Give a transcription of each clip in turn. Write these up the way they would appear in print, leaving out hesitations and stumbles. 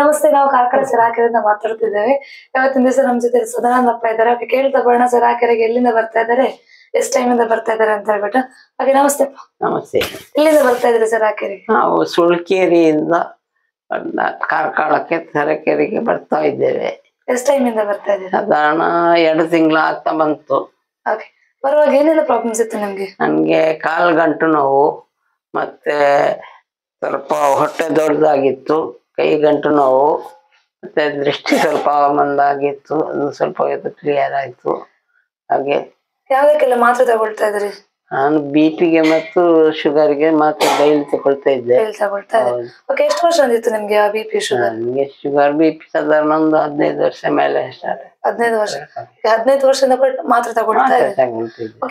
ನಮಸ್ತೆ, ನಾವು ಕಾರ್ಕಳ ಸರಾಕೆರೆಯಿಂದ ಮಾತಾಡ್ತಿದ್ದೇವೆ. ಇವತ್ತಿನ ದಿವಸ ನಮ್ ಜೊತೆ ಸದಾನಂದ ಅಪ್ಪ ಇದ್ದಾರೆ. ಅವ್ರಿಗೆ ಕೇಳ್ತಾ ಬರೋಣ, ಸರಾಕೆರೆಗೆ ಎಲ್ಲಿಂದ ಬರ್ತಾ ಇದ್ದಾರೆ, ಎಷ್ಟ್ ಟೈಮ್ ಇಂದ ಬರ್ತಾ ಇದ್ದಾರೆ ಅಂತ ಹೇಳ್ಬಿಟ್ಟು. ಹಾಗೆ ನಮಸ್ತೆ. ನಮಸ್ತೆ. ಎಲ್ಲಿಂದ ಬರ್ತಾ ಇದ್ರಿ ಸರಾಕೆರೆಗೆ? ನಾವು ಸುಳ್ಕೆರೆಯಿಂದ ಕಾರ್ಕಳಕ್ಕೆ ಸರಕೆರೆಗೆ ಬರ್ತಾ ಇದ್ದೇವೆ. ಎಷ್ಟ್ ಟೈಮ್ ಇಂದ ಬರ್ತಾ ಇದ್ದೀರಿ? ಸಾಧಾರಣ 2 ತಿಂಗಳು ಆಗ್ತಾ ಬಂತು. ಬರುವಾಗ ಏನೆಲ್ಲ ಪ್ರಾಬ್ಲಮ್ಸ್ ಇತ್ತು ನಿಮ್ಗೆ? ನನ್ಗೆ ಕಾಲು ಗಂಟು ನೋವು, ಮತ್ತೆ ಸ್ವಲ್ಪ ಹೊಟ್ಟೆ ದೊಡ್ಡದಾಗಿತ್ತು, ಕೈ ಗಂಟು ನೋವು, ಮತ್ತೆ ದೃಷ್ಟಿ ಸ್ವಲ್ಪ ಮಂದಾಗಿತ್ತು. ಅದು ಸ್ವಲ್ಪ ಕ್ಲಿಯರ್ ಆಯ್ತು. ಹಾಗೆ ಯಾವ್ದಕ್ಕೆಲ್ಲ ಮಾತ್ರೆ ತಗೊಳ್ತಾ ಇದ್ರಿ? ನಾನು BP-ಗೆ ಮತ್ತು ಶುಗರ್ಗೆ ಮಾತ್ರ ಡೈಲಿ ತಗೊಳ್ತಾ ಇದ್ದೆ. ಎಷ್ಟು ವರ್ಷ ಅಂದಿತ್ತು ನಿಮ್ಗೆ BP ಶುಗರ್? ನನಗೆ ಶುಗರ್ BP ಸಾಧಾರಣ ಒಂದು 15 ವರ್ಷ ಮೇಲೆ ಸ್ಟಾರ್ಟ್. 15 ವರ್ಷ. 15 ವರ್ಷದಿಂದ ಮಾತ್ರೆ ತಗೊಳ್ತಾ ಇದ್ದೆ.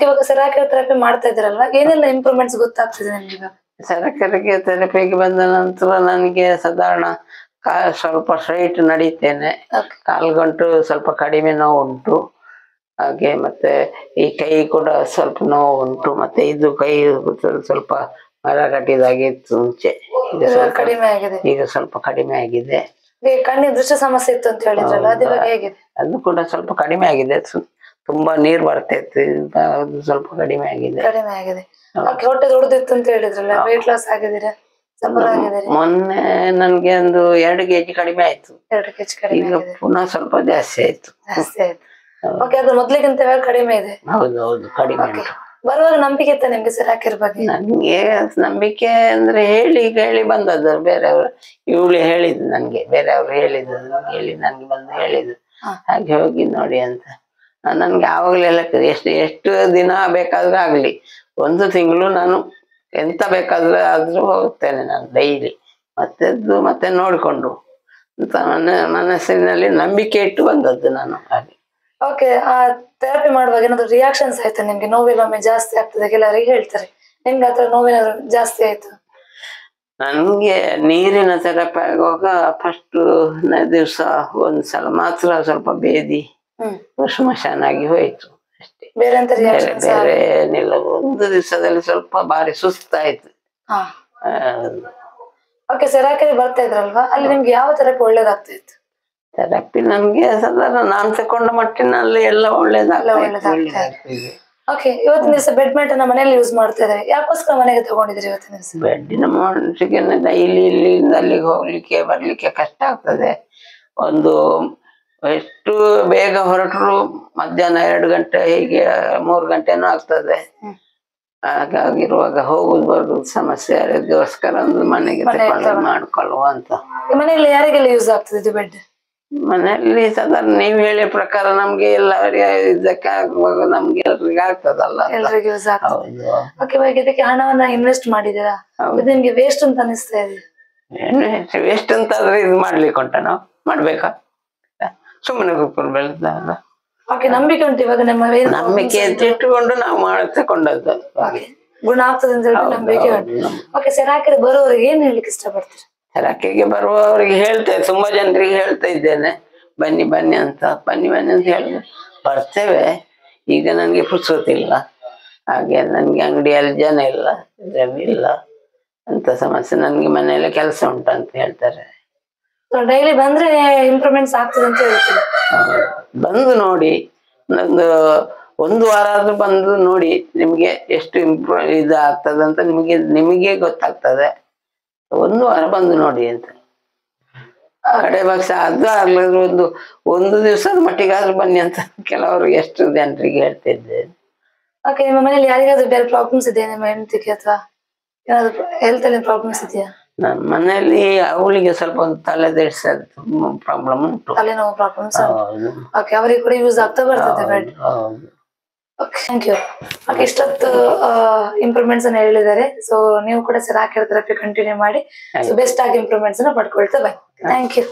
ಇವಾಗ ಸರಾಕೆರೆ ಥೆರಪಿ ಮಾಡ್ತಾ ಇದ್ರಲ್ವಾ, ಏನೆಲ್ಲ ಇಂಪ್ರೂವ್ಮೆಂಟ್ಸ್ ಗೊತ್ತಾಗ್ತಿದೆ ನಿಮ್ಗೆ? ಸರಕಾರಕ್ಕೆ ಥೆರಪಿಗೆ ಬಂದ ನಂತರ ನನಗೆ ಸಾಧಾರಣ ಸ್ವಲ್ಪ ಸ್ಟ್ರೈಟ್ ನಡೀತೇನೆ. ಕಾಲ್ಗಂಟು ಸ್ವಲ್ಪ ಕಡಿಮೆ ನೋವು ಉಂಟು. ಹಾಗೆ ಮತ್ತೆ ಈ ಕೈ ಕೂಡ ಸ್ವಲ್ಪ ನೋವು ಉಂಟು. ಮತ್ತೆ ಇದು ಕೈ ಸ್ವಲ್ಪ ಮರ ಕಟ್ಟಿದಾಗಿತ್ತು ಮುಂಚೆ, ಈಗ ಸ್ವಲ್ಪ ಕಡಿಮೆ ಆಗಿದೆ. ಕಣ್ಣಿನ ದೃಷ್ಟಿ ಸಮಸ್ಯೆ ಇತ್ತು ಅಂತ ಹೇಳಿದ್ರಲ್ಲ, ಅದು ಕೂಡ ಸ್ವಲ್ಪ ಕಡಿಮೆ ಆಗಿದೆ. ತುಂಬಾ ನೀರ್ ಬರ್ತೈತೆ, ಅದು ಸ್ವಲ್ಪ ಕಡಿಮೆ ಆಗಿದೆ. ಹೊಟ್ಟೆ ದೊಡ್ಡದಿತ್ತು ಅಂತ ಹೇಳಿದ್ರಲ್ಲ, ವೇಟ್ ಲಾಸ್ ಆಗಿದ್ದೀರಾ? ಮೊನ್ನೆ ನನ್ಗೆ ಒಂದು 2 kg ಕಡಿಮೆ ಆಯ್ತು. ಈಗ ಪುನಃ ಸ್ವಲ್ಪ ಜಾಸ್ತಿ ಆಯ್ತು. ಅದು ಮೊದ್ಲಿಗಿಂತ ಕಡಿಮೆ ಇದೆ? ಹೌದು, ಕಡಿಮೆ ಉಂಟು. ಬರುವಾಗ ನಂಬಿಕೆ ಇತ್ತ ನಿಮ್ಗೆ ಸರಾಕೆರೆ ಬಗ್ಗೆ? ನನ್ಗೆ ನಂಬಿಕೆ ಅಂದ್ರೆ ಹೇಳಿ ಬಂದದ್ದು. ಬೇರೆಯವರು ಇವಳು ಹೇಳಿದ್ದು ನನ್ಗೆ, ಬೇರೆಯವ್ರು ಹೇಳಿದ್ದು ನನ್ಗೆ ಬಂದು ಹೇಳಿದ್ದು. ಹಾಗೆ ಹೋಗಿ ನೋಡಿ ಅಂತ. ನನ್ಗೆ ಆವಾಗಲೆಲ್ಲ ಎಷ್ಟು ದಿನ ಬೇಕಾದ್ರೂ ಆಗ್ಲಿ, 1 ತಿಂಗಳು ನಾನು ಎಂತ ಬೇಕಾದ್ರೂ ಹೋಗ್ತೇನೆ ನಾನು ಡೈಲಿ. ಮತ್ತೆ ನೋಡಿಕೊಂಡು ಅಂತ ಮನಸ್ಸಿನಲ್ಲಿ ನಂಬಿಕೆ ಇಟ್ಟು ಬಂದದ್ದು ನಾನು. ಹಾಗೆ ಆ ಥೆರಪಿ ಮಾಡುವಾಗ ಏನಾದ್ರು ರಿಯಾಕ್ಷನ್ಸ್ ಆಯ್ತಾ ನಿಮ್ಗೆ? ನೋವಿನೊಮ್ಮೆ ಜಾಸ್ತಿ ಆಗ್ತದೆ ಕೆಲವರಿಗೆ ಹೇಳ್ತಾರೆ, ನಿಮ್ಗೆ ಆತರ ನೋವೇನಾದ್ರು ಜಾಸ್ತಿ ಆಯ್ತು? ನನ್ಗೆ ನೀರಿನ ಥೆರಪಿ ಆಗುವಾಗ ಫಸ್ಟ್ ದಿವಸ ಒಂದ್ಸಲ ಮಾತ್ರ ಸ್ವಲ್ಪ ಬೇದಿ ಸ್ಮಶಾನ ಆಗಿ ಹೋಯ್ತು ಅಷ್ಟೇ. ಬೇರೆ ಏನಿಲ್ಲ. 1 ದಿವಸದಲ್ಲಿ ಸ್ವಲ್ಪ ಬಾರಿ ಸುಸ್ತಾಯ್ತು. ಸರಾಕೆರೆ ಬರ್ತಾ ಇದ್ರಲ್ವಾ, ಅಲ್ಲಿ ನಿಮ್ಗೆ ಯಾವ ಥೆರಪಿ ಒಳ್ಳೇದಾಗ್ತಾ ಇತ್ತು? ಥೆರಪಿ ನನ್ಗೆ ಸಾಧಾರಣ ನಾನು ತಕೊಂಡ ಮಟ್ಟಿನಲ್ಲಿ ಎಲ್ಲ ಒಳ್ಳೇದಾಗ್ತದೆ. ಇವತ್ತಿನ ದಿವಸ ಬೆಡ್ ಮ್ಯಾಟ್ ಅನ್ನ ಮನೆಯಲ್ಲಿ ಯೂಸ್ ಮಾಡ್ತಾ ಇದ್ದಾರೆ, ಯಾಕೋಸ್ಕರ ಮನೆಗೆ ತಗೊಂಡಿದ್ರಿ ಇವತ್ತಿನ ದಿವಸ? ಬೆಡ್ಡಿನ ಮನುಷ್ಯಗೆ ಡೈಲಿ ಇಲ್ಲಿಂದ ಅಲ್ಲಿಗೆ ಹೋಗ್ಲಿಕ್ಕೆ ಬರ್ಲಿಕ್ಕೆ ಕಷ್ಟ ಆಗ್ತದೆ. ಎಷ್ಟು ಬೇಗ ಹೊರಟರು ಮಧ್ಯಾಹ್ನ 2 ಗಂಟೆ ಹೀಗೆ 3 ಗಂಟೆನೂ ಆಗ್ತದೆ. ಹಾಗಾಗಿರುವಾಗ ಹೋಗುದು ಬರುದು ಸಮಸ್ಯೆ. ಅದಕ್ಕೋಸ್ಕರ ಒಂದು ಮನೆಗೆ ಮಾಡ್ಕೊಳ್ಳುವ ಅಂತ. ಮನೆಯಲ್ಲಿ ಯಾರಿಗೆಲ್ಲ ಯೂಸ್ ಆಗ್ತದೆ ಬೆಡ್? ಮನೆಯಲ್ಲಿ ಸಾಧಾರಣ ನೀವು ಹೇಳಿದ ಪ್ರಕಾರ ನಮ್ಗೆ ಎಲ್ಲರಿಗೆ ಇದಕ್ಕೆ ಆಗುವಾಗ ನಮ್ಗೆ ಎಲ್ರಿಗೆ ಆಗ್ತದಲ್ಲ. ಇದಕ್ಕೆ ಹಣವನ್ನ ಇನ್ವೆಸ್ಟ್ ಮಾಡಿದೀರಾ, ನಿಮ್ಗೆ ವೇಸ್ಟ್ ಅಂತ ಅನಿಸ್ತಾ ಇದೆ? ವೇಸ್ಟ್ ಅಂತ ಆದ್ರೆ ಇದು ಮಾಡ್ಲಿಕ್ಕೆ ಉಂಟ, ನಾವು ಮಾಡ್ಬೇಕಾ? ಸುಮ್ಮನೆ ಕೂತ್ಕೊಂಡು ಬೆಳೆದಲ್ಲ. ನಂಬಿಕೆ ಉಂಟು ಇವಾಗ? ನಂಬಿಕೆ ಇಟ್ಟುಕೊಂಡು ನಾವು ತಕೊಂಡದ್ದು. ಗುಣ ಆಗ್ತದೆ ಅಂತ ಹೇಳಿ ನಂಬಿಕೆ ಉಂಟು. ಸರಾಕೆರೆ ಬರುವವರಿಗೆ ಏನ್ ಹೇಳ್ಲಿಕ್ಕೆ ಇಷ್ಟಪಡ್ತೀರಿ? ಸರಾಕೆರೆಗೆ ಬರುವವರಿಗೆ ಹೇಳ್ತೇವೆ, ತುಂಬಾ ಜನರಿಗೆ ಹೇಳ್ತಾ ಇದ್ದೇನೆ, ಬನ್ನಿ ಅಂತ ಹೇಳಿದ್ರೆ ಬರ್ತೇವೆ. ಈಗ ನನ್ಗೆ ಪುರ್ಸೊತ್ತಿಲ್ಲ, ಹಾಗೆ ನನ್ಗೆ ಅಂಗಡಿಯಲ್ಲಿ ಜನ ಇಲ್ಲ ಅಂತ ಸಮಸ್ಯೆ. ನನ್ಗೆ ಮನೆಯಲ್ಲಿ ಕೆಲಸ ಉಂಟಂತ ಹೇಳ್ತಾರೆ. ಡೈಲಿ ಬಂದ್ರೆ ಇಂಪ್ರೂವ್ಮೆಂಟ್ಸ್ ಆಗ್ತದೆ ಅಂತ ಹೇಳ್ತೀವಿ. ಬಂದು ನೋಡಿ, ಒಂದು ವಾರ ಆದ್ರೂ ಬಂದು ನೋಡಿ, ನಿಮ್ಗೆ ಎಷ್ಟು ಇದು ಆಗ್ತದಂತ ನಿಮಗೆ ಗೊತ್ತಾಗ್ತದೆ. 1 ವಾರ ಬಂದು ನೋಡಿ ಅಂತ. ಕಡೆ ಪಕ್ಷ ಅದು ಆಗ್ಲಿದ್ರು ಒಂದು ದಿವಸದ ಮಟ್ಟಿಗಾದ್ರೂ ಬನ್ನಿ ಅಂತ ಕೆಲವರು ಎಷ್ಟು ಜನರಿಗೆ ಹೇಳ್ತಿದ್ದೆ. ನಿಮ್ಮ ಮನೇಲಿ ಯಾರಿಗಾದ್ರೂ ಬೇರೆ ಪ್ರಾಬ್ಲಮ್ಸ್ ಇದೆಯಾ? ನಿಮ್ಮ ಹೆಂಡತಿಗೆ ಅಥವಾ ಏನಾದ್ರು ಹೆಲ್ತ್ ಅಲ್ಲಿ ಪ್ರಾಬ್ಲಮ್ಸ್ ಇದೆಯಾ? ನಮ್ಮ ಮನೆಯಲ್ಲಿ ಅವಳಿಗೆ ಸ್ವಲ್ಪ ಒಂದು ತಲೆದೆಡ್ಸ ಪ್ರಾಬ್ಲಮ್ ಉಂಟು, ತಲೆನೋವು ಪ್ರಾಬ್ಲಮ್ಸ್. ಅವರಿಗೆ ಕೂಡ ಯೂಸ್ ಆಗ್ತಾ ಬರ್ತದೆ ಬೆಡ್. Thank you. ಇಷ್ಟೊತ್ತು ಇಂಪ್ರೂವ್ಮೆಂಟ್ಸ್ ಅನ್ನ ಹೇಳಿದ್ದಾರೆ. ಸೊ ನೀವು ಕೂಡ ಸರಾಕೆರೆ ಥೆರಪಿ ಕಂಟಿನ್ಯೂ ಮಾಡಿ, ಬೆಸ್ಟ್ ಆಗಿ ಇಂಪ್ರೂವ್ಮೆಂಟ್ಸ್ ಅನ್ನ ಪಡ್ಕೊಳ್ತಾ ಬನ್ನಿ. Thank you.